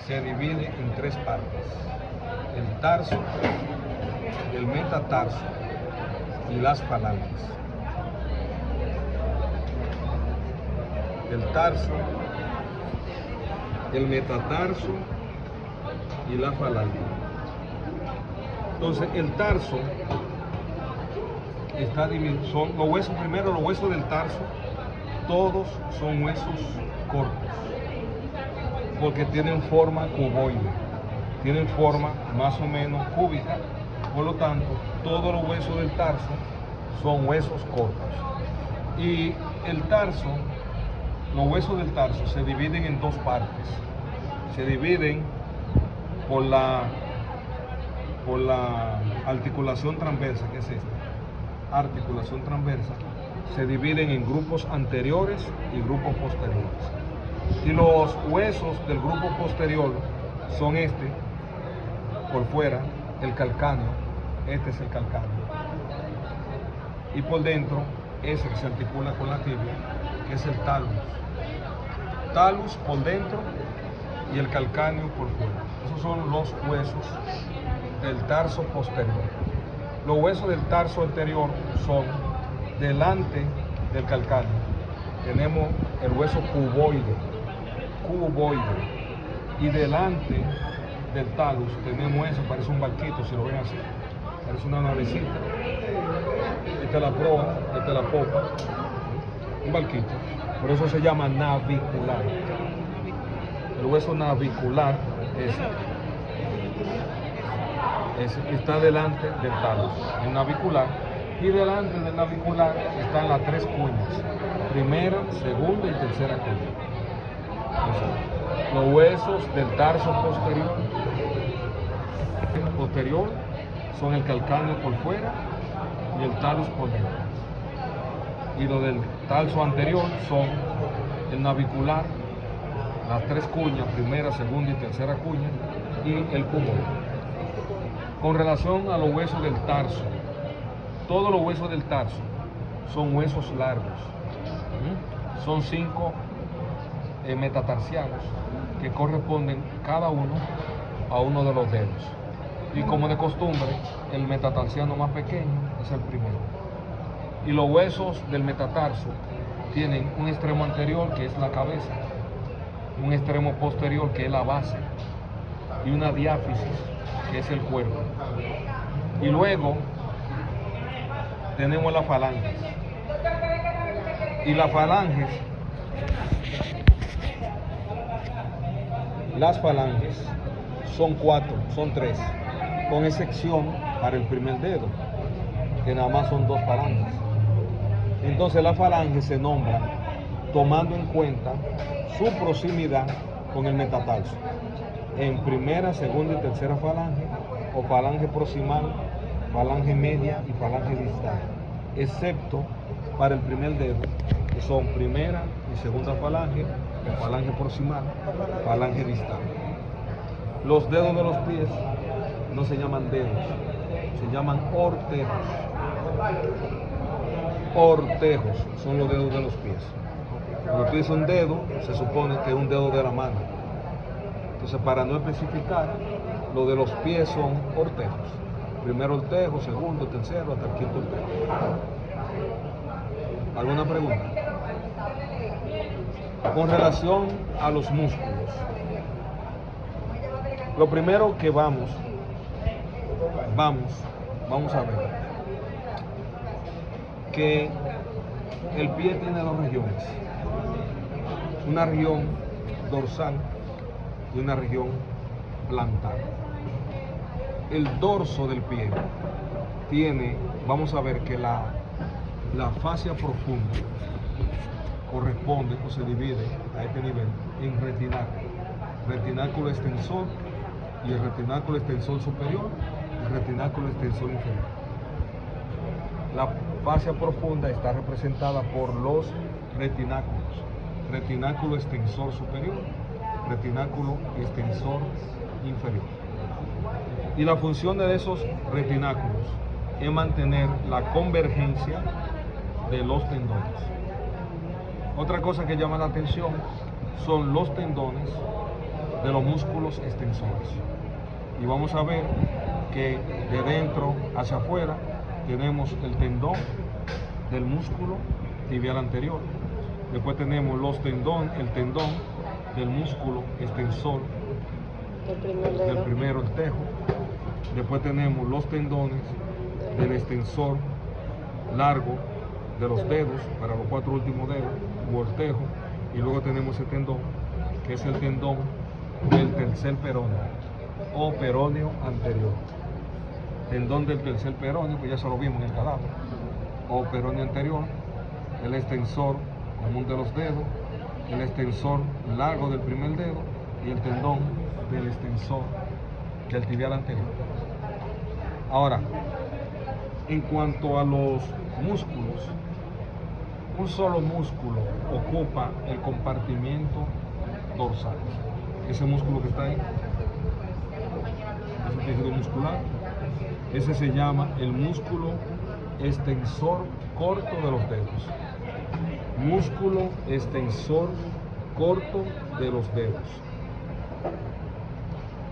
se divide en tres partes: el tarso, el metatarso y las falanges. El tarso, el metatarso y la falange. Entonces, el tarso está dividido, son los huesos, primero los huesos del tarso, todos son huesos cortos, porque tienen forma cuboide, tienen forma más o menos cúbica, por lo tanto, todos los huesos del tarso son huesos cortos. Y el tarso, los huesos del tarso se dividen en dos partes. Se dividen por la articulación transversa, que es esta, articulación transversa, se dividen en grupos anteriores y grupos posteriores. Y los huesos del grupo posterior son este, por fuera, el calcáneo, este es el calcáneo. Y por dentro, ese que se articula con la tibia, que es el talus. Talus por dentro y el calcáneo por fuera. Esos son los huesos del tarso posterior. Los huesos del tarso anterior son delante del calcáneo. Tenemos el hueso cuboide, y delante del talus tenemos eso, parece un barquito, si lo ven así, parece una navecita. Esta es la proa, esta es la popa, un barquito. Por eso se llama navicular. El hueso navicular está delante del talus, el navicular, y delante del navicular están las tres cuñas, primera, segunda y tercera cuña. Entonces, los huesos del tarso posterior son el calcáneo por fuera y el talus por dentro. Y los del tarso anterior son el navicular, las tres cuñas, primera, segunda y tercera cuña, y el cuboide. Con relación a los huesos del tarso, todos los huesos del tarso son huesos largos. Son 5 metatarsianos que corresponden cada uno a uno de los dedos. Y como de costumbre, el metatarsiano más pequeño es el primero. Y los huesos del metatarso tienen un extremo anterior, que es la cabeza, un extremo posterior, que es la base, y una diáfisis, que es el cuerpo. Y luego tenemos las falanges. Y las falanges son 4, son 3, con excepción para el primer dedo, que nada más son 2 falanges. Entonces las falanges se nombran tomando en cuenta su proximidad con el metatarso, en primera, segunda y tercera falange, o falange proximal, falange media y falange distal, excepto para el primer dedo, que son primera y segunda falange, o falange proximal, falange distal. Los dedos de los pies no se llaman dedos, se llaman ortejos. Ortejos son los dedos de los pies. Cuando tú dices un dedo, se supone que es un dedo de la mano. Entonces, para no especificar, lo de los pies son ortejos. Primero ortejo, segundo, tercero, hasta el quinto ortejo. ¿Alguna pregunta? Con relación a los músculos, lo primero que vamos a ver que el pie tiene 2 regiones, una región dorsal y una región plantar. El dorso del pie tiene, vamos a ver que la fascia profunda corresponde o se divide a este nivel en retináculo extensor y el retináculo extensor superior y el retináculo extensor inferior. La fascia profunda está representada por los retináculos, retináculo extensor superior, retináculo extensor inferior. Y la función de esos retináculos es mantener la convergencia de los tendones. Otra cosa que llama la atención son los tendones de los músculos extensores. Y vamos a ver que de dentro hacia afuera tenemos el tendón del músculo tibial anterior. Después tenemos el tendón del músculo extensor del primero, el tejo. Después tenemos los tendones del extensor largo de los dedos, para los 4 últimos dedos, o el tejo. Y luego tenemos el tendón, que es el tendón del tercer peroneo o peroneo anterior. Tendón del tercer peroneo, pues ya se lo vimos en el cadáver, o peroneo anterior, el extensor común de los dedos, el extensor largo del primer dedo y el tendón del extensor del tibial anterior. Ahora, en cuanto a los músculos, un solo músculo ocupa el compartimiento dorsal. Ese músculo que está ahí, ese tejido muscular, ese se llama el músculo extensor corto de los dedos. Músculo extensor corto de los dedos.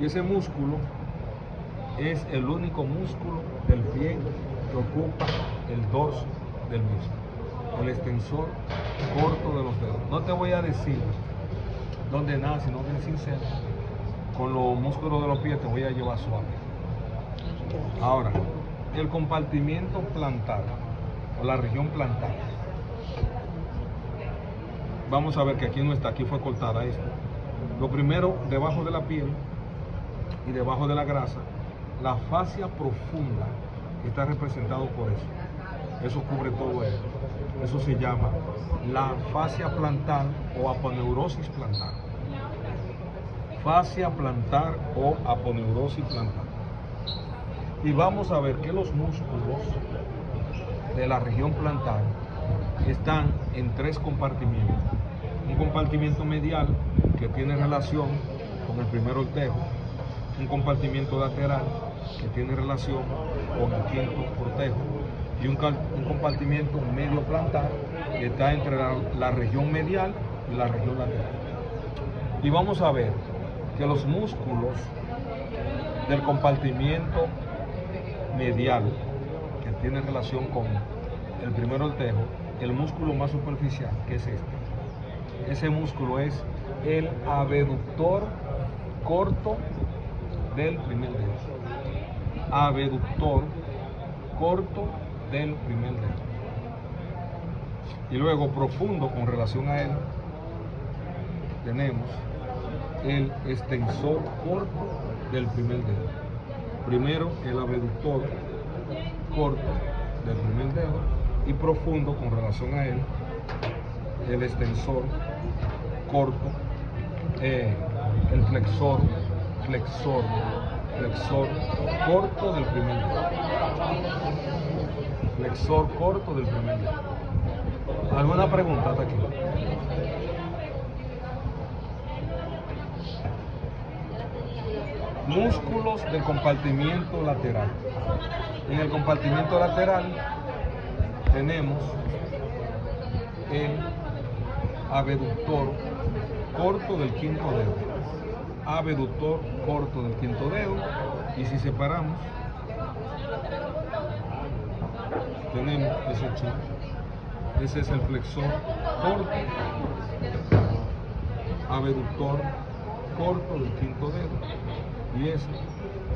Y ese músculo es el único músculo del pie que ocupa el dorso del mismo, el extensor corto de los dedos. No te voy a decir dónde nace, no eres sincero. Con los músculos de los pies te voy a llevar suave. Ahora, el compartimiento plantar o la región plantar. Vamos a ver que aquí no está, aquí fue cortada esto. Lo primero, debajo de la piel y debajo de la grasa, la fascia profunda está representado por eso. Eso cubre todo eso. Eso se llama la fascia plantar o aponeurosis plantar. Fascia plantar o aponeurosis plantar. Y vamos a ver que los músculos de la región plantar están en 3 compartimientos. Un compartimiento medial que tiene relación con el primero, el tejo. Un compartimiento lateral que tiene relación con el quinto cortejo. Y un compartimiento medio plantar que está entre la región medial y la región lateral. Y vamos a ver que los músculos del compartimiento medial, que tiene relación con el primero, el tejo, el músculo más superficial, que es este. Ese músculo es el abductor corto del primer dedo. Abductor corto del primer dedo. Y luego profundo con relación a él tenemos el extensor corto del primer dedo. Primero el abductor corto del primer dedo y profundo con relación a él el extensor corto, el flexor corto del primer dedo. Flexor corto del primer dedo. ¿Alguna pregunta hasta aquí? Músculos del compartimiento lateral. En el compartimiento lateral tenemos el abductor corto del quinto dedo. Abductor corto del quinto dedo. Y si separamos, tenemos ese chico. Ese es el flexor corto, abductor corto del quinto dedo. Y ese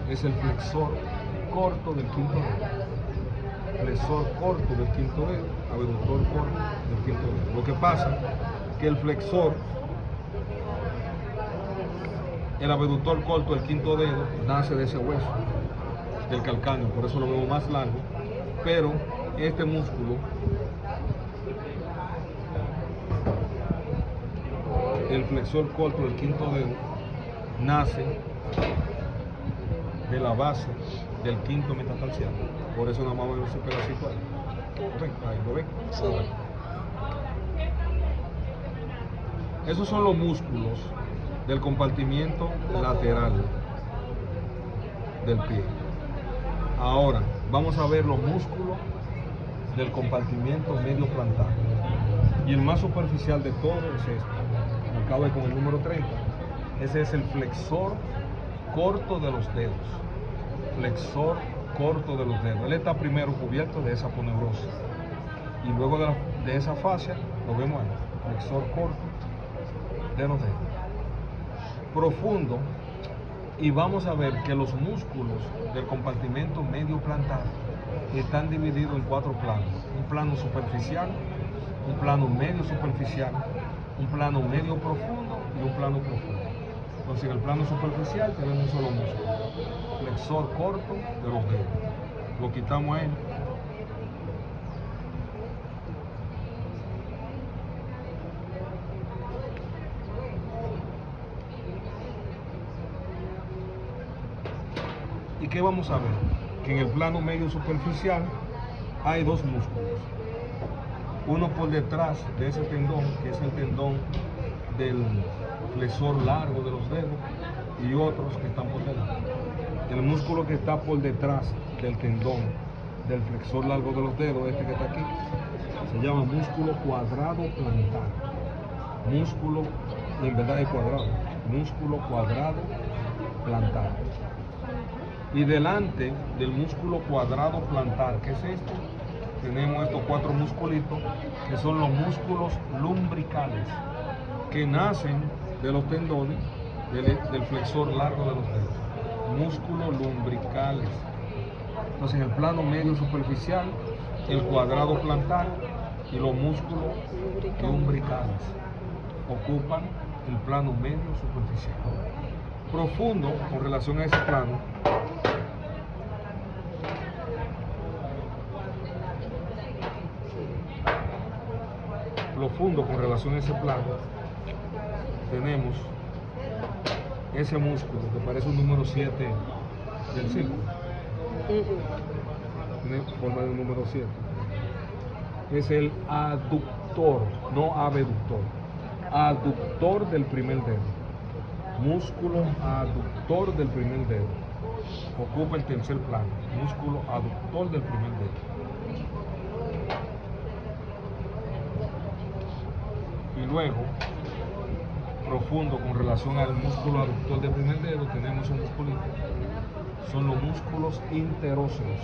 es el flexor corto del quinto dedo. Flexor corto del quinto dedo, abductor corto del quinto dedo. Lo que pasa es que el flexor, el abductor corto del quinto dedo, nace de ese hueso, del calcáneo, por eso lo vemos más largo. Pero este músculo, el flexor corto del quinto dedo, nace de la base del quinto metatarsial. Por eso nada más vemos ese pedacito ahí. Ahí lo ven. Sí. Esos son los músculos del compartimiento lateral del pie. Ahora vamos a ver los músculos del compartimiento medio plantar. Y el más superficial de todos es este, acaba con el número 30, Ese es el flexor corto de los dedos. Flexor corto de los dedos. Él está primero cubierto de esa aponeurosis. Y luego de esa fascia, lo vemos ahí, flexor corto de los dedos. Profundo, y vamos a ver que los músculos del compartimento medio plantar están divididos en 4 planos. Un plano superficial, un plano medio superficial, un plano medio profundo y un plano profundo. Entonces en el plano superficial tenemos un solo músculo, flexor corto de los dedos. Lo quitamos a él. ¿Y qué vamos a ver? Que en el plano medio superficial hay 2 músculos. Uno por detrás de ese tendón, que es el tendón del flexor largo de los dedos, y otros que están por delante. El músculo que está por detrás del tendón del flexor largo de los dedos, este que está aquí, se llama músculo cuadrado plantar. Músculo, en verdad es cuadrado, músculo cuadrado plantar. Y delante del músculo cuadrado plantar, ¿qué es esto? Tenemos estos 4 musculitos que son los músculos lumbricales que nacen de los tendones del flexor largo de los dedos. Músculos lumbricales. Entonces en el plano medio superficial, el cuadrado plantar y los músculos lumbricales ocupan el plano medio superficial. Profundo con relación a ese plano, profundo con relación a ese plano, tenemos ese músculo que parece un número 7 del círculo, tiene forma de un número 7, es el aductor, no abductor, aductor del primer dedo. Músculo aductor del primer dedo, ocupa el tercer plano, músculo aductor del primer dedo. Y luego, profundo con relación al músculo aductor del primer dedo, tenemos un musculito, son los músculos interóseos.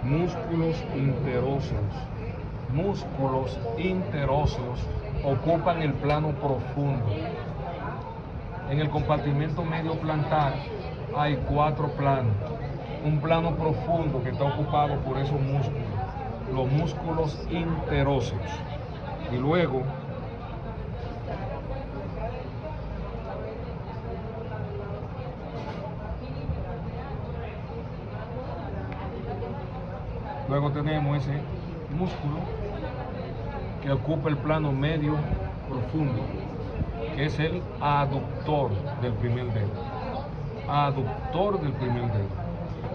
Músculos interóseos. Músculos interóseos ocupan el plano profundo. En el compartimento medio plantar hay 4 planos. Un plano profundo que está ocupado por esos músculos, los músculos interóseos. Y luego tenemos ese músculo que ocupa el plano medio profundo, que es el aductor del primer dedo. Aductor del primer dedo.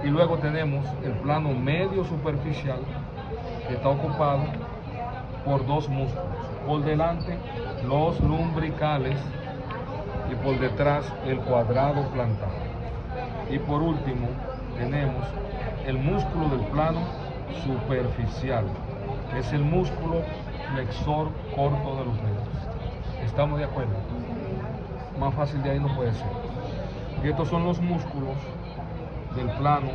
Y luego tenemos el plano medio superficial, que está ocupado por 2 músculos. Por delante, los lumbricales, y por detrás, el cuadrado plantar. Y por último, tenemos el músculo del plano superficial, que es el músculo flexor corto de los dedos. ¿Estamos de acuerdo? Más fácil de ahí no puede ser. Y estos son los músculos del plano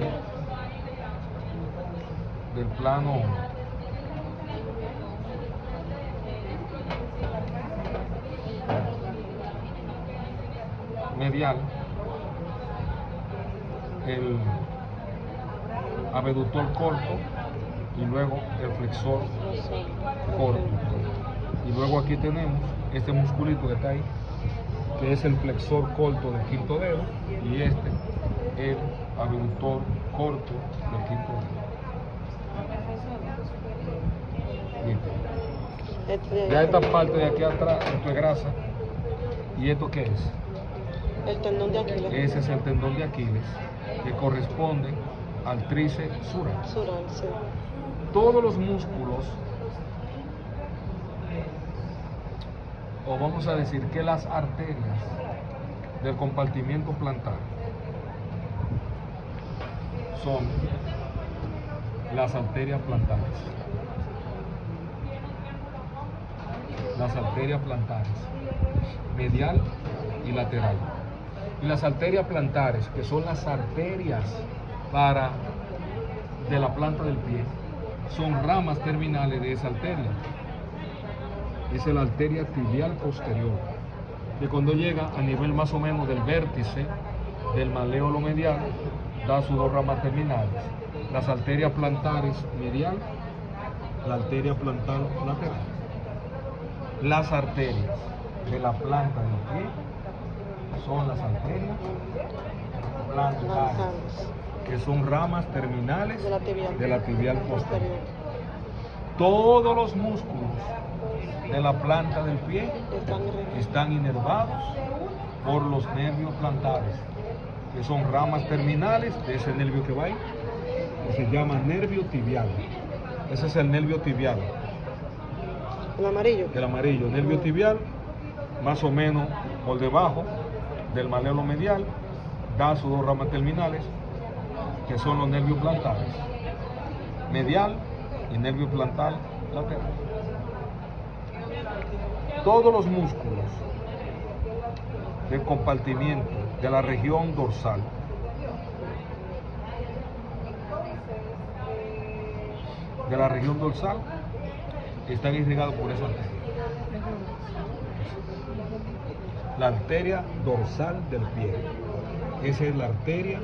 medial, el abductor corto y luego el flexor corto. Y luego aquí tenemos este musculito que está ahí, que es el flexor corto del quinto dedo, y el abductor corto del quinto dedo. Ya esta parte de aquí atrás, esto es grasa. ¿Y esto qué es? El tendón de Aquiles. Ese es el tendón de Aquiles, que corresponde al tríceps sural. Sural, sí. Todos los músculos, o vamos a decir que las arterias del compartimento plantar son las arterias plantares. Las arterias plantares, medial y lateral. Y las arterias plantares, que son las arterias de la planta del pie, son ramas terminales de esa arteria. Esa es la arteria tibial posterior, que cuando llega a nivel más o menos del vértice del maléolo medial, da sus dos ramas terminales. Las arterias plantares medial, la arteria plantar lateral. Las arterias de la planta del pie son las arterias plantares, que son ramas terminales de la tibial posterior. Todos los músculos de la planta del pie están inervados por los nervios plantares, que son ramas terminales de ese nervio que va ahí, que se llama nervio tibial. Ese es el nervio tibial. El amarillo. El amarillo, nervio tibial, más o menos por debajo del maléolo medial, da sus dos ramas terminales, que son los nervios plantares, medial y nervio plantar lateral. Todos los músculos de compartimiento de la región dorsal están irrigados por esa arteria. La arteria dorsal del pie. Esa es la arteria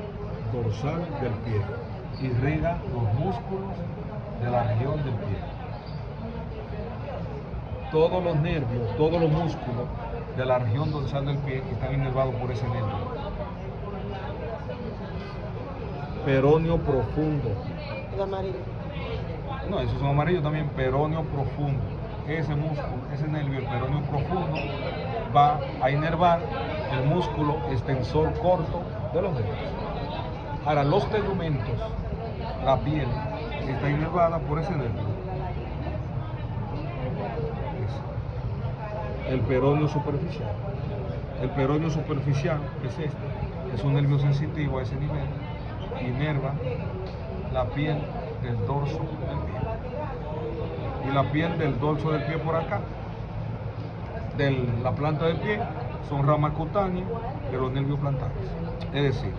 dorsal del pie. Irriga los músculos de la región del pie. Todos los nervios, todos los músculos de la región dorsal del pie están inervados por ese nervio. Peroneo profundo. El amarillo. No, esos son amarillos también. Peroneo profundo. Ese músculo, ese nervio, el peroneo profundo, va a inervar el músculo extensor corto de los dedos. Ahora, los tegumentos, la piel, está inervada por ese nervio. El peroneo superficial. El peroneo superficial, que es este, es un nervio sensitivo a ese nivel, inerva la piel del dorso del pie. Y la piel del dorso del pie por acá, de la planta del pie, son ramas cutáneas de los nervios plantares. Es decir,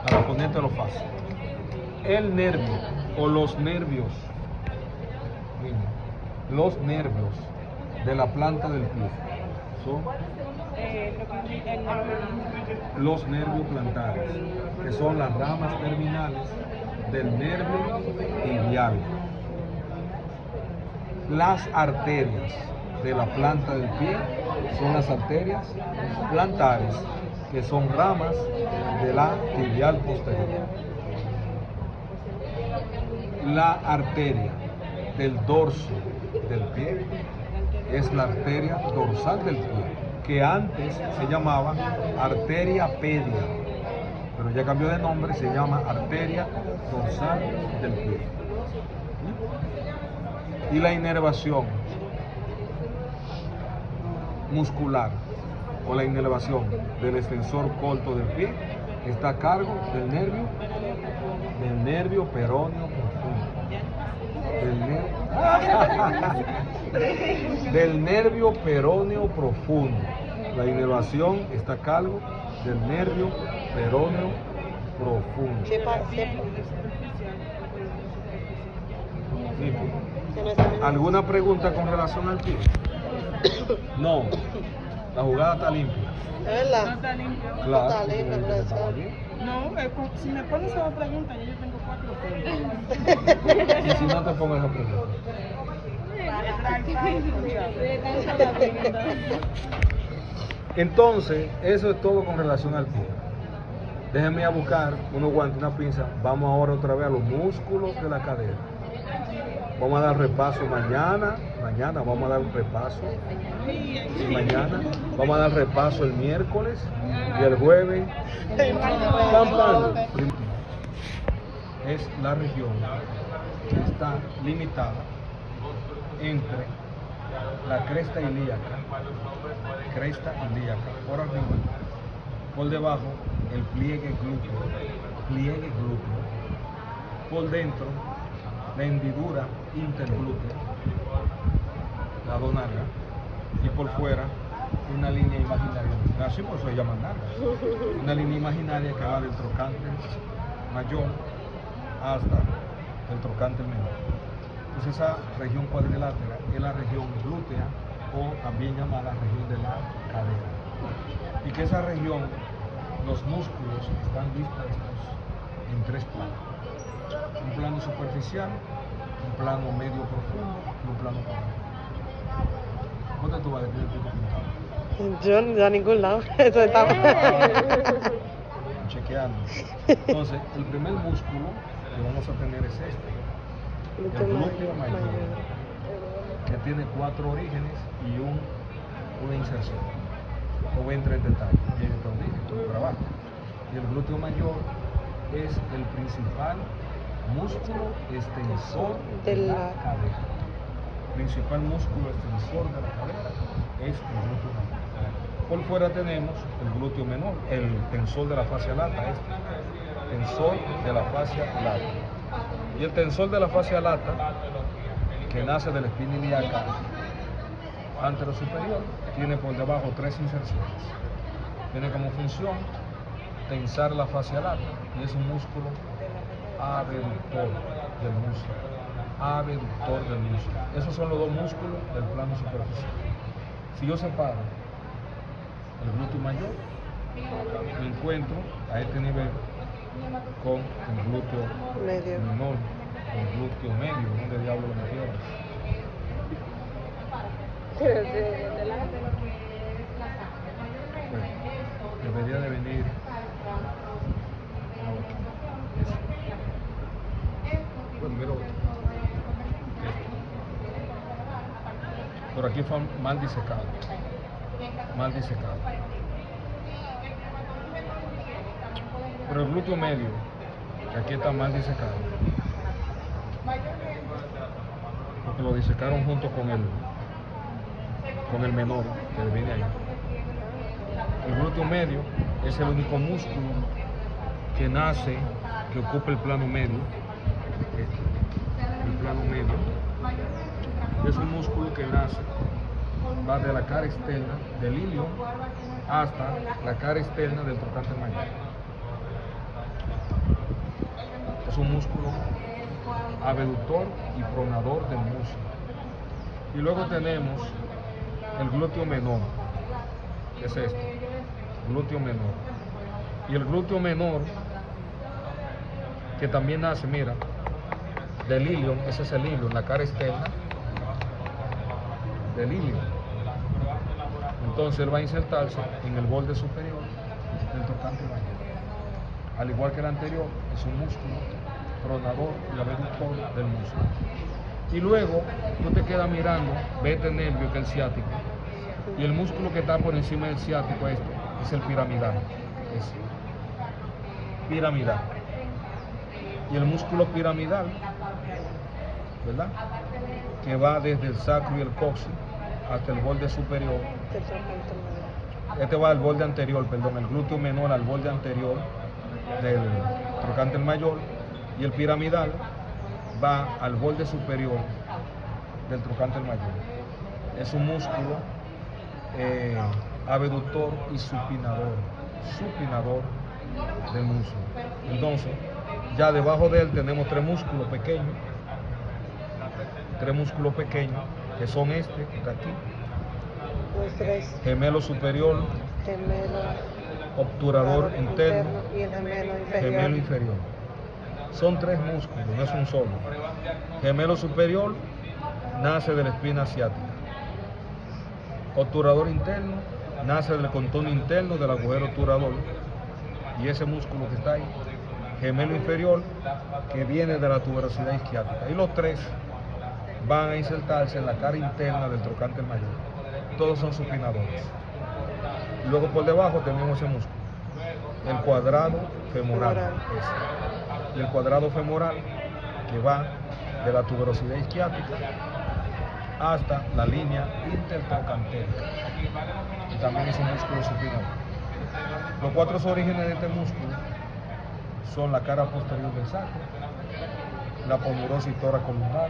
para ponértelo fácil, el nervio o los nervios de la planta del pie son los nervios plantares, que son las ramas terminales del nervio tibial. Las arterias de la planta del pie son las arterias plantares, que son ramas de la tibial posterior. La arteria del dorso del pie es la arteria dorsal del pie, que antes se llamaba arteria pedia, pero ya cambió de nombre, se llama arteria dorsal del pie. Y la inervación muscular o la inervación del extensor corto del pie está a cargo del nervio peroneo profundo. Del nervio peroneo profundo. La inervación está a cargo del nervio peroneo profundo. ¿Alguna pregunta con relación al pie? No, la jugada está limpia. ¿Es verdad? No está limpio. Claro, Está limpia, profesor. No, si me pones esa pregunta, yo tengo 4 puntos. Y si no te pongas esa pregunta. Entonces, eso es todo con relación al pie. Déjenme a buscar unos guantes, una pinza. Vamos ahora otra vez a los músculos de la cadera. Vamos a dar repaso mañana vamos a dar un repaso. Y mañana vamos a dar repaso el miércoles y el jueves. Pam, pam. Es la región que está limitada entre la cresta ilíaca por arriba, por debajo el pliegue glúteo, por dentro la hendidura interglútea, la donarga, y por fuera una línea imaginaria, así por eso se llaman nalgas, una línea imaginaria que va del trocánter mayor hasta el trocánter menor. Entonces esa región cuadrilátera es la región glútea o también llamada región de la cadera. Y que esa región, los músculos están dispuestos en tres planos. Un plano superficial, un plano medio profundo y un plano profundo. ¿Dónde tú vas a decir el pico pintado? Yo no a ningún lado. Eso estaba. Chequeando. Entonces, el primer músculo que vamos a tener es este, el glúteo mayor, que tiene 4 orígenes y una inserción. Lo voy a entrar en detalle. Tiene 3 orígenes, por abajo. Y el glúteo mayor es el principal músculo extensor de la cadera. Principal músculo extensor de la cadera es el glúteo mayor. Por fuera tenemos el glúteo menor, el tensor de la fascia lata, tensor de la fascia lata. Y el tensor de la fascia lata, que nace de la espina ilíaca antero superior, tiene por debajo 3 inserciones. Tiene como función tensar la fascia lata y es un músculo abductor del músculo. Abductor del músculo. Esos son los 2 músculos del plano superficial. Si yo separo el glúteo mayor, me encuentro a este nivel con el glúteo menor, el glúteo medio, ¿dónde diablo lo metieron? Bueno, debería de venir bueno, mira otro. Por aquí fue mal disecado. Mal disecado. Pero el glúteo medio, que aquí está mal disecado, porque lo disecaron junto con el menor que viene ahí. El glúteo medio es el único músculo que nace, que ocupa el plano medio. El plano medio es un músculo que nace, va de la cara externa del ilio hasta la cara externa del trocánter mayor. Es un músculo abductor y pronador del músculo. Y luego tenemos el glúteo menor, que es este, glúteo menor. Y el glúteo menor, que también nace, mira, del ilio, ese es el ilio, en la cara externa del ilio. Entonces él va a insertarse en el borde superior del trocánter mayor. Al igual que el anterior, es un músculo pronador y abductor del músculo. Y luego tú te quedas mirando, ve este nervio que es el ciático. Y el músculo que está por encima del ciático es el piramidal. Es piramidal. Y el músculo piramidal, ¿verdad?, que va desde el sacro y el coxis hasta el borde superior. Este va al borde anterior, perdón, el glúteo menor al borde anterior del trocánter mayor, y el piramidal va al borde superior del trocánter mayor. Es un músculo abductor y supinador del músculo. Entonces, ya debajo de él tenemos 3 músculos pequeños, que son este, que está aquí, Los 3. gemelo superior, Gemelo. obturador interno, Y el gemelo inferior. gemelo inferior. Son 3 músculos, no es un solo. Gemelo superior nace de la espina ciática. Obturador interno nace del contorno interno del agujero obturador, y ese músculo que está ahí. Gemelo inferior, que viene de la tuberosidad isquiática. Y los 3 van a insertarse en la cara interna del trocánter mayor. Todos son supinadores. Luego por debajo tenemos ese músculo, el cuadrado femoral. Y el cuadrado femoral, que va de la tuberosidad isquiática hasta la línea intertrocantérica, y también es un músculo supinador. Los 4 orígenes de este músculo son la cara posterior del sacro, la ponerosis toracolumbar,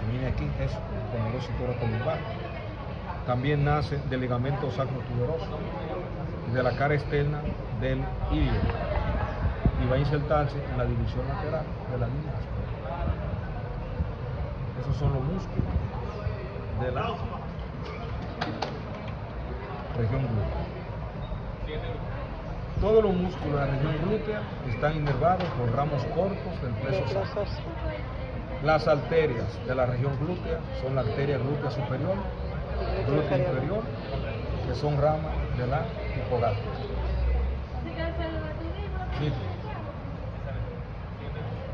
que viene aquí, es ponerosis toracolumbar, También nace del ligamento sacrotuberoso y de la cara externa del ilio y va a insertarse en la división lateral de la línea áspera. Esos son los músculos de la región glútea. Todos los músculos de la región glútea están inervados por ramos cortos del pleso sacro. Las arterias de la región glútea son la arteria glútea superior, glútea inferior, que son ramas de la hipogástrica.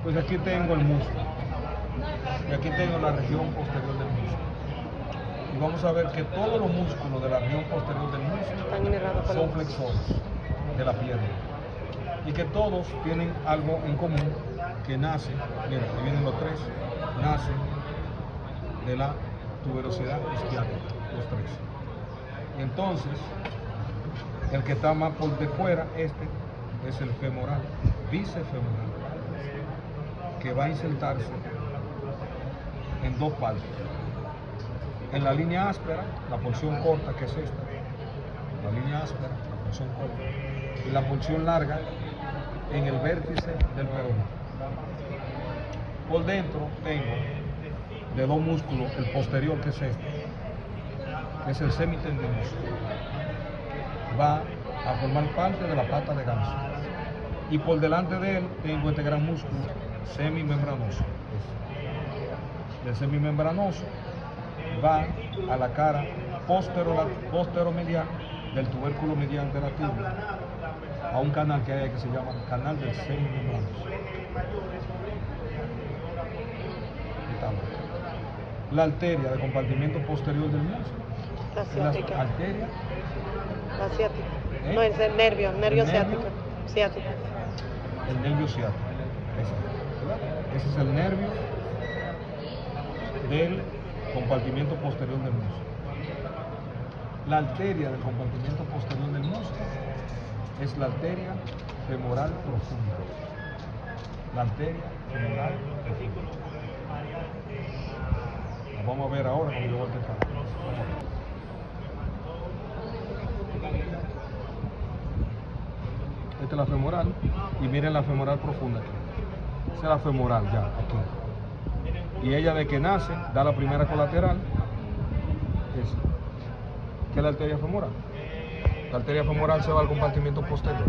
Pues aquí tengo el músculo y aquí tengo la región posterior del músculo. Y vamos a ver que todos los músculos de la región posterior del músculo son flexores de la pierna y que todos tienen algo en común, que nace, mira, aquí vienen los tres, nacen de la tuberosidad isquiática, los tres. Y entonces, el que está más por de fuera, este es el femoral, bíceps femoral, que va a insertarse en dos partes. En la línea áspera, la porción corta, que es esta, la línea áspera, la porción corta, y la porción larga en el vértice del peroné. Por dentro tengo de dos músculos, el posterior, que es este, que es el semitendinoso, va a formar parte de la pata de ganso. Y por delante de él tengo este gran músculo semimembranoso. El semimembranoso va a la cara posteromedial del tubérculo medial de la tibia, a un canal que hay que se llama canal del semimembranoso. La arteria del compartimiento posterior del músculo. La ciática. La arteria. La ciática. No, es el nervio ciático. Ciático. El nervio ciático. Ese es el nervio del compartimiento posterior del músculo. La arteria del compartimiento posterior del músculo es la arteria femoral profunda. La arteria femoral profunda. La vamos a ver ahora cuando yo volte para acá. Esta es la femoral y miren la femoral profunda aquí. Esa es la femoral ya aquí. Y ella de que nace da la primera colateral, que es la arteria femoral. La arteria femoral se va al compartimiento posterior,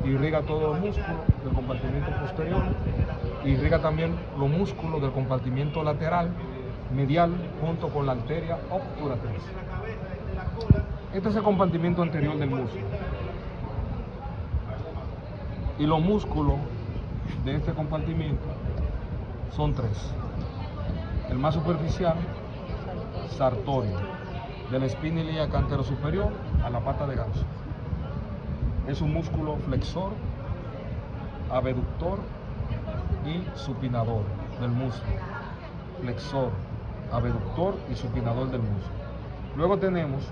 irriga todos los músculos del compartimiento posterior, irriga también los músculos del compartimiento lateral, medial, junto con la arteria obturatriz. Este es el compartimiento anterior del músculo. Y los músculos de este compartimiento son tres. El más superficial, sartorio, de la espina ilíaca anterosuperior a la pata de ganso. Es un músculo flexor, abductor y supinador del músculo. Flexor, abductor y supinador del músculo. Luego tenemos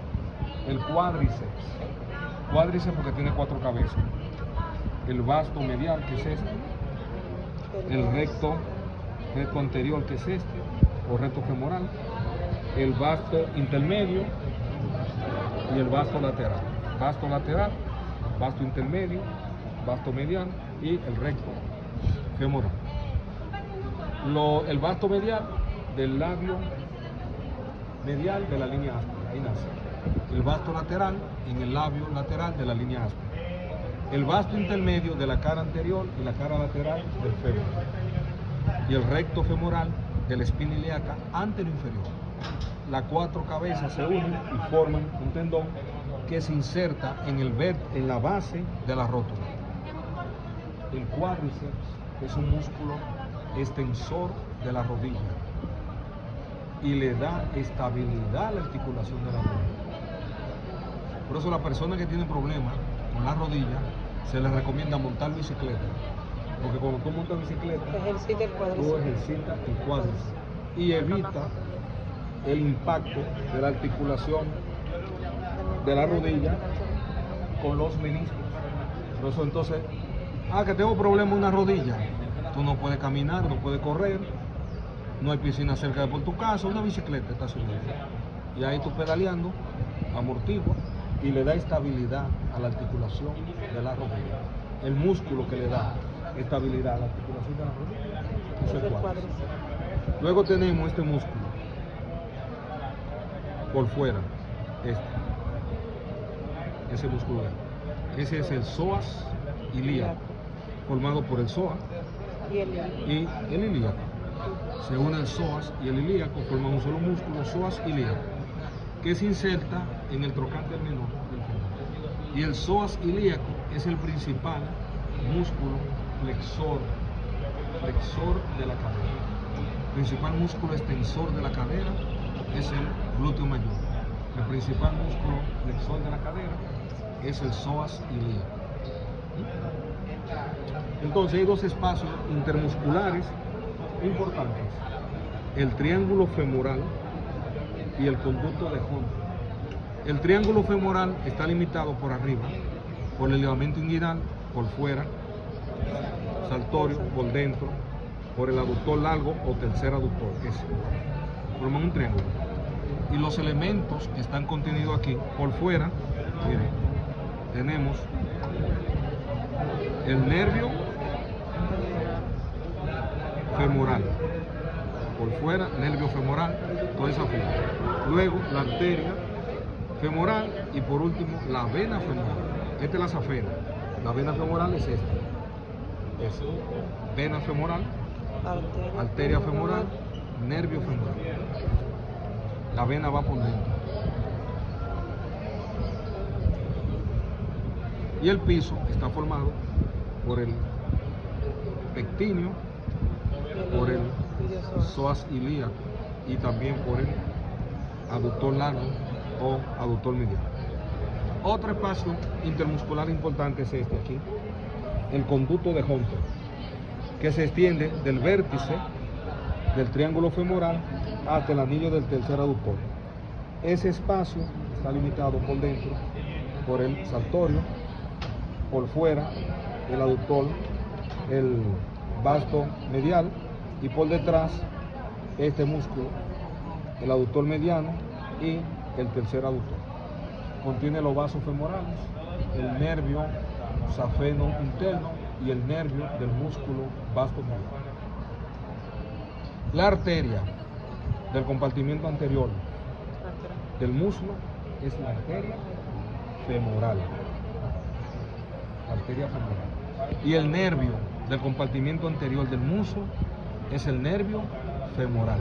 el cuádriceps. Cuádriceps porque tiene cuatro cabezas. El vasto medial, que es este. El recto anterior, que es este, o recto femoral. El vasto intermedio y el vasto lateral. Vasto lateral, vasto intermedio, vasto medial y el recto femoral. El vasto medial del labio medial de la línea áspera, ahí nace. El vasto lateral en el labio lateral de la línea áspera. El vasto intermedio de la cara anterior y la cara lateral del fémur. Y el recto femoral de la espina ilíaca anteroinferior. Las cuatro cabezas se unen y forman un tendón que se inserta en la base de la rótula. El cuádriceps es un músculo extensor de la rodilla y le da estabilidad a la articulación de la rodilla. Por eso la persona que tiene problemas con la rodilla se les recomienda montar bicicleta, porque cuando tú montas bicicleta, Ejercita el tú cuádriceps. ejercitas el cuádriceps y evita el impacto de la articulación de la rodilla con los meniscos. Por eso entonces, que tengo problema en una rodilla, tú no puedes caminar, no puedes correr, no hay piscina cerca de por tu casa, una bicicleta está subiendo. Y ahí tú pedaleando, amortigua y le da estabilidad a la articulación de la rodilla. El músculo que le da estabilidad a la articulación de la rodilla es el cuádriceps. Luego tenemos este músculo por fuera, ese músculo. Ese es el psoas ilíaco, formado por el psoas y el ilíaco. Se une el psoas y el ilíaco, forman un solo músculo, psoas ilíaco, que se inserta en el trocánter menor del fémur. Y el psoas ilíaco es el principal músculo flexor de la cadera. El principal músculo extensor de la cadera es el glúteo mayor. El principal músculo flexor de la cadera es el psoas ilíaco. Entonces hay dos espacios intermusculares importantes: el triángulo femoral y el conducto de Hunter. El triángulo femoral está limitado por arriba por el ligamento inguinal, por fuera, saltorio, por dentro, por el aductor largo o tercer aductor. Forman un triángulo. Y los elementos que están contenidos aquí, por fuera, miren, tenemos el nervio femoral. Por fuera, nervio femoral, toda esa fila. Luego, la arteria femoral y por último, la vena femoral. Esta es la safena. La vena femoral es esta. Es vena femoral, arteria femoral, nervio femoral. La vena va por dentro. Y el piso está formado por el pectíneo, por el psoas ilíaco y también por el aductor largo o aductor mediano. Otro espacio intermuscular importante es este aquí, el conducto de Hunter, que se extiende del vértice del triángulo femoral hasta el anillo del tercer aductor. Ese espacio está limitado por dentro por el saltorio, por fuera el aductor, el vasto medial, y por detrás este músculo, el aductor mediano y el tercer aductor. Contiene los vasos femorales, el nervio safeno interno y el nervio del músculo vasto medial. La arteria del compartimiento anterior del muslo es la arteria femoral. Arteria femoral. Y el nervio del compartimiento anterior del muslo es el nervio femoral.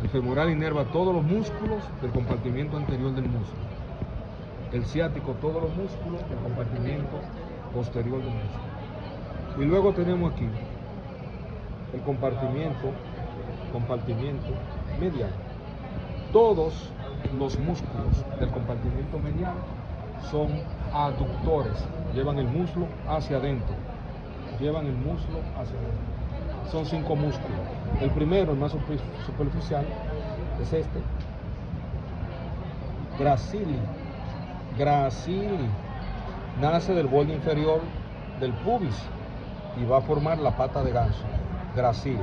El femoral inerva todos los músculos del compartimiento anterior del muslo. El ciático todos los músculos del compartimiento posterior del muslo. Y luego tenemos aquí el compartimiento medial. Todos los músculos del compartimiento medial son aductores, llevan el muslo hacia adentro, Son 5 músculos. El primero, el más superficial, es este, gracili, nace del borde inferior del pubis y va a formar la pata de ganso, gracili.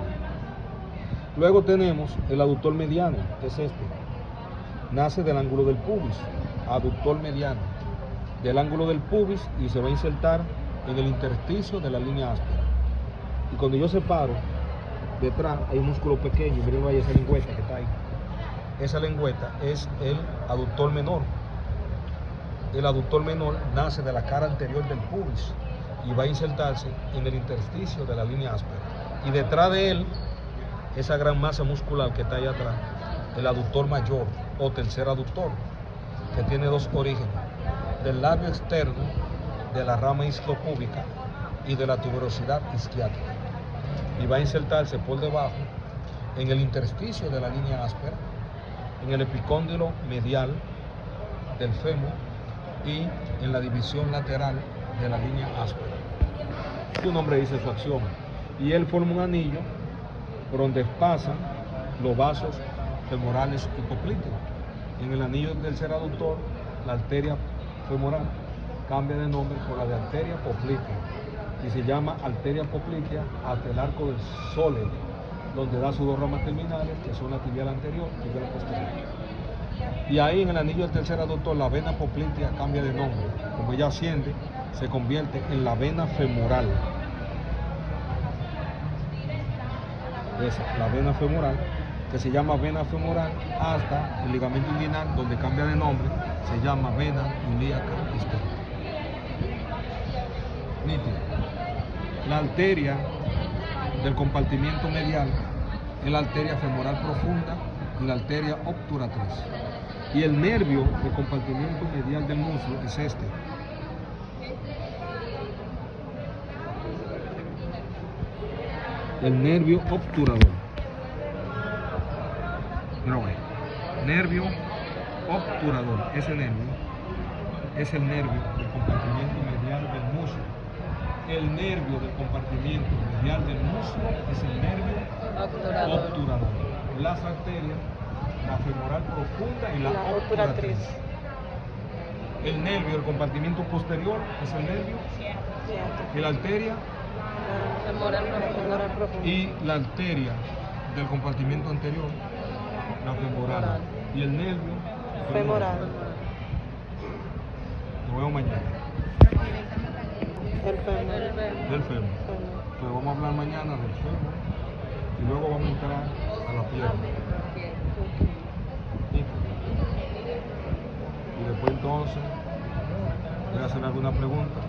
Luego tenemos el aductor mediano, que es este, nace del ángulo del pubis, aductor mediano, del ángulo del pubis, y se va a insertar en el intersticio de la línea áspera. Y cuando yo separo, detrás hay un músculo pequeño, miren ahí esa lengüeta que está ahí. Esa lengüeta es el aductor menor. El aductor menor nace de la cara anterior del pubis y va a insertarse en el intersticio de la línea áspera. Y detrás de él, esa gran masa muscular que está ahí atrás, el aductor mayor o tercer aductor, que tiene 2 orígenes, del labio externo, de la rama isquiopúbica y de la tuberosidad isquiática. Y va a insertarse por debajo en el intersticio de la línea áspera, en el epicóndilo medial del fémur y en la división lateral de la línea áspera. Su nombre dice su acción. Y él forma un anillo por donde pasan los vasos femorales hipoplíteos. En el anillo del tercer aductor, la arteria femoral cambia de nombre por la de arteria poplitea y se llama arteria poplitea hasta el arco del sóleo, donde da sus dos ramas terminales, que son la tibial anterior y tibial posterior. Y ahí en el anillo del tercer aductor la vena poplitea cambia de nombre. Como ella asciende, se convierte en la vena femoral. Esa, la vena femoral, que se llama vena femoral, hasta el ligamento inguinal, donde cambia de nombre, se llama vena ilíaca externa. Nítido. La arteria del compartimiento medial es la arteria femoral profunda y la arteria obturatriz. Y el nervio del compartimiento medial del muslo es este. El nervio obturador. Pero bueno, nervio obturador, ese nervio es el nervio del compartimiento medial del muslo. El nervio del compartimiento medial del muslo es el nervio obturador. Las arterias, la femoral profunda y la obturatriz. El nervio del compartimiento posterior es el nervio y la arteria Femoral profunda. y la arteria del compartimiento anterior, la femoral, y el nervio Femoral. Nos vemos mañana. El fémur. Del fémur. Pero vamos a hablar mañana del fémur y luego vamos a entrar a la pierna. Y después entonces voy a hacer alguna pregunta.